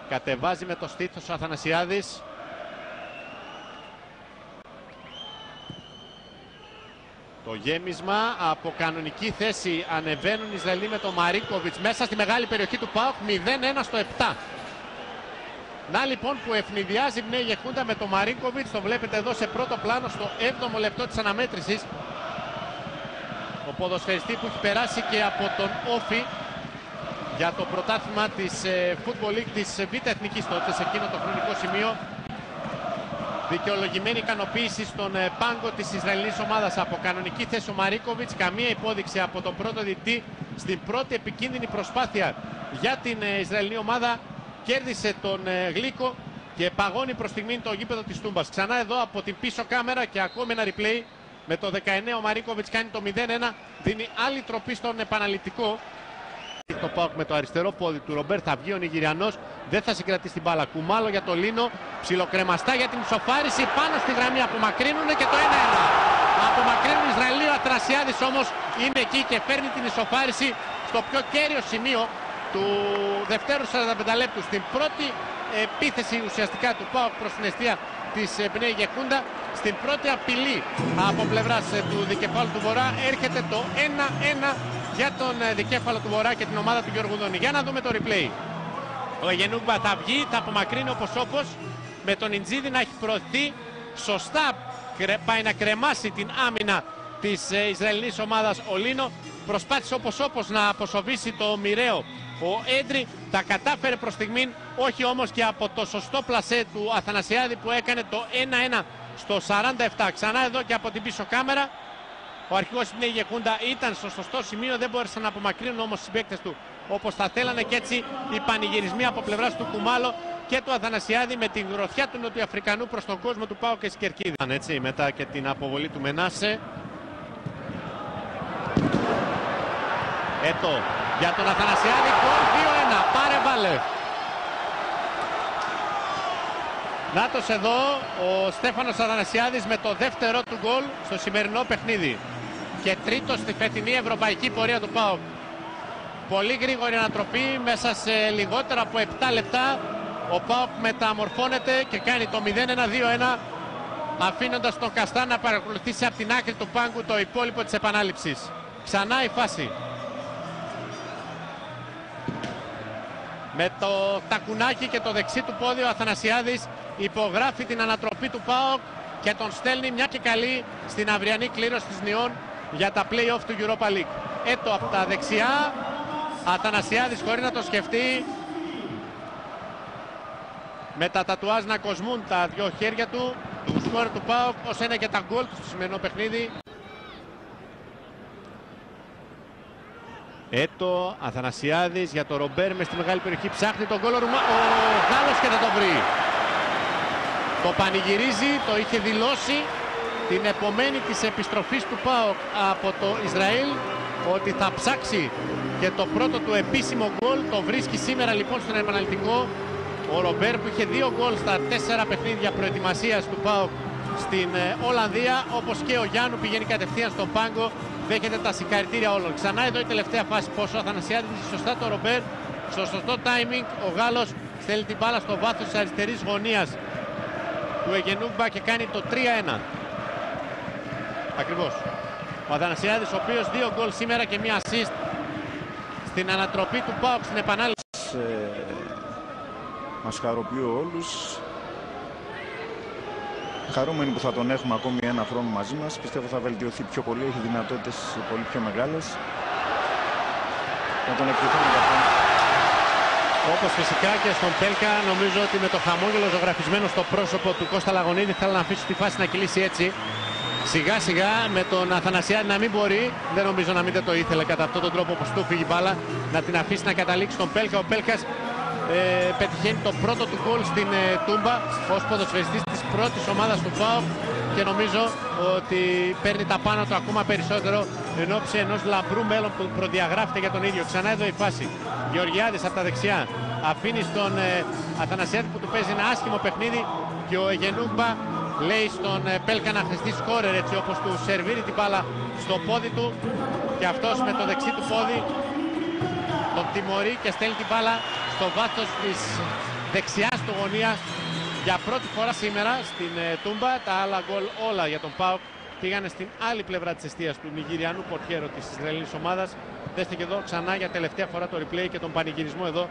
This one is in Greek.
Κατεβάζει με το στήθος ο Αθανασιάδης. Το γέμισμα από κανονική θέση ανεβαίνουν οι Ισραηλοί με τον Μαρίνκοβιτς μέσα στη μεγάλη περιοχή του ΠΑΟΚ. 0-1 στο 7. Να λοιπόν που ευνηδιάζει η Μπνέη Γεχούντα με τον Μαρίνκοβιτς. Το βλέπετε εδώ σε πρώτο πλάνο στο 7ο λεπτό της αναμέτρησης. Ο ποδοσφαιριστή που έχει περάσει και από τον Όφι για το πρωτάθλημα της Football League της Β' Εθνικής τότε σε εκείνο το χρονικό σημείο. Δικαιολογημένη ικανοποίηση στον πάγκο της Ισραηλινής ομάδας από κανονική θέση ο Μαρίνκοβιτς. Καμία υπόδειξη από τον πρώτο διαιτητή στην πρώτη επικίνδυνη προσπάθεια για την Ισραηλινή ομάδα. Κέρδισε τον Γλίκο και παγώνει προς στιγμήν το γήπεδο της Τούμπας. Ξανά εδώ από την πίσω κάμερα και ακόμη ένα replay. Με το 19 ο Μαρίνκοβιτς κάνει το 0-1. Δίνει άλλη τροπή στον επαναληπτικό. Το ΠΑΟΚ με το αριστερό πόδι του Ρομπέρ θα βγει ο Νιγηριανός. Δεν θα συγκρατήσει την μπάλα. Κουμάλο για το Λίνο. Ψιλοκρεμαστά για την ισοφάριση. Πάνω στη γραμμή απομακρύνουν και το 1-1. Απομακρύνουν οι Ισραηλοί. Ο Αθανασιάδης όμως είναι εκεί και φέρνει την ισοφάριση στο πιο κέριο σημείο του δευτέρου 45 λεπτού. Στην πρώτη επίθεση ουσιαστικά του ΠΑΟΚ προς την εστία της Μπνέη Γεχούντα. Στην πρώτη απειλή από πλευράς του δικεφάλου του Βορρά έρχεται το 1-1 για τον δικέφαλο του Βορρά και την ομάδα του Γιώργου Δόνη. Για να δούμε το replay. Ο Εγενούγκμπα θα βγει, θα απομακρύνει όπως με τον Ιντζίδη να έχει προωθεί. Σωστά πάει να κρεμάσει την άμυνα της Ισραηλινής ομάδας ο Λίνο. Προσπάθησε όπως να αποσοβήσει το μοιραίο ο Έντρι. Τα κατάφερε προς στιγμήν, όχι όμως και από το σωστό πλασέ του Αθανασιάδη που έκανε το 1-1 στο 47. Ξανά εδώ και από την πίσω κάμερα. Ο αρχηγός Μπνέη Γεχούντα ήταν στο σωστό σημείο, δεν μπόρεσαν να απομακρύνουν όμως οι συμπαίκτες του όπως θα θέλανε και έτσι οι πανηγυρισμοί από πλευράς του Κουμάλο και του Αθανασιάδη με την γροθιά του Νοτιοαφρικανού προς τον κόσμο του ΠΑΟΚ και Σκερκίδη. Έτσι, μετά και την αποβολή του Μενάσε. Έτο για τον Αθανασιάδη, γκολ 2-1, πάρε βάλε. Νάτος εδώ ο Στέφανος Αθανασιάδης με το δεύτερο του γκολ στο σημερινό παιχνίδι και τρίτο στη φετινή ευρωπαϊκή πορεία του ΠΑΟΚ. Πολύ γρήγορη ανατροπή, μέσα σε λιγότερα από 7 λεπτά ο ΠΑΟΚ μεταμορφώνεται και κάνει το 0-1-2-1 αφήνοντας τον Καστά να παρακολουθήσει από την άκρη του πάγκου το υπόλοιπο της επανάληψης. Ξανά η φάση. Με το τακουνάκι και το δεξί του πόδι ο Αθανασιάδης υπογράφει την ανατροπή του ΠΑΟΚ και τον στέλνει μια και καλή στην αυριανή κλήρωση της Νιών για τα play-off του Europa League. Έτο από τα δεξιά, Αθανασιάδης χωρίς να το σκεφτεί, με τα τατουάζ να κοσμούν τα δυο χέρια του σκόρ του ΠΑΟΚ, ως ένα και τα γκολ του στο σημερινό παιχνίδι. Έτο, Αθανασιάδης για το Ρομπέρ μες στη μεγάλη περιοχή, ψάχνει τον γκολ ο Γάλλος και θα το βρει. Το πανηγυρίζει, το είχε δηλώσει την επομένη της επιστροφής του ΠΑΟΚ από το Ισραήλ ότι θα ψάξει και το πρώτο του επίσημο γκολ. Το βρίσκει σήμερα λοιπόν στον επαναληπτικό ο Ρομπέρ που είχε 2 γκολ στα 4 παιχνίδια προετοιμασίας του ΠΑΟΚ στην Ολλανδία, όπως και ο Γιάννου πηγαίνει κατευθείαν στον πάγκο. Δέχεται τα συγχαρητήρια όλων. Ξανά εδώ η τελευταία φάση. Πόσο ο Αθανασιάδης σωστά το Ρομπέρ. Στο σωστό timing ο Γάλλος στέλνει την μπάλα στο βάθος της αριστερής γωνίας του Εγενούγκμπα και κάνει το 3-1. Ακριβώς. Ο Αθανασιάδης, ο οποίος 2 γκολ σήμερα και μία assist στην ανατροπή του ΠΑΟΚ στην επανάληψη. Μας χαροποιεί όλους. Χαρούμενοι που θα τον έχουμε ακόμη ένα χρόνο μαζί μας. Πιστεύω θα βελτιωθεί πιο πολύ, έχει δυνατότητες πολύ πιο μεγάλες. Να τον ευχηθούμε για αυτό. Όπως φυσικά και στον Πέλκα, νομίζω ότι με το χαμόγελο ζωγραφισμένο στο πρόσωπο του Κώστα Λαγωνίδη θέλω να αφήσω τη φάση να κυλήσει έτσι. Σιγά σιγά με τον Αθανασιάδη να μην μπορεί, δεν νομίζω να μην το ήθελε κατά αυτόν τον τρόπο όπως του φύγει μπάλα, να την αφήσει να καταλήξει στον Πέλκα. Ο Πέλκας πετυχαίνει το πρώτο του γκολ στην Τούμπα ως ποδοσφαιριστής της πρώτης ομάδας του ΠΑΟΚ και νομίζω ότι παίρνει τα πάνω του ακόμα περισσότερο εν ώψη ενός λαμπρού μέλλον που προδιαγράφεται για τον ίδιο. Ξανά εδώ η φάση. Γεωργιάδης από τα δεξιά αφήνει στον Αθανασιάδη που του παίζει ένα άσχημο παιχνίδι και ο Εγενούγκμπα λέει στον Πέλκα να χρηστεί σκόρερ, έτσι όπως του σερβίρει την μπάλα στο πόδι του και αυτός με το δεξί του πόδι τον τιμωρεί και στέλνει την μπάλα στο βάθος της δεξιάς του γωνία για πρώτη φορά σήμερα στην Τούμπα. Τα άλλα γκολ όλα για τον ΠΑΟΚ πήγανε στην άλλη πλευρά της εστίας του Νιγηριανού πορτιέρο της Ισραηλινής ομάδας. Δέστε και εδώ ξανά για τελευταία φορά το replay και τον πανηγυρισμό εδώ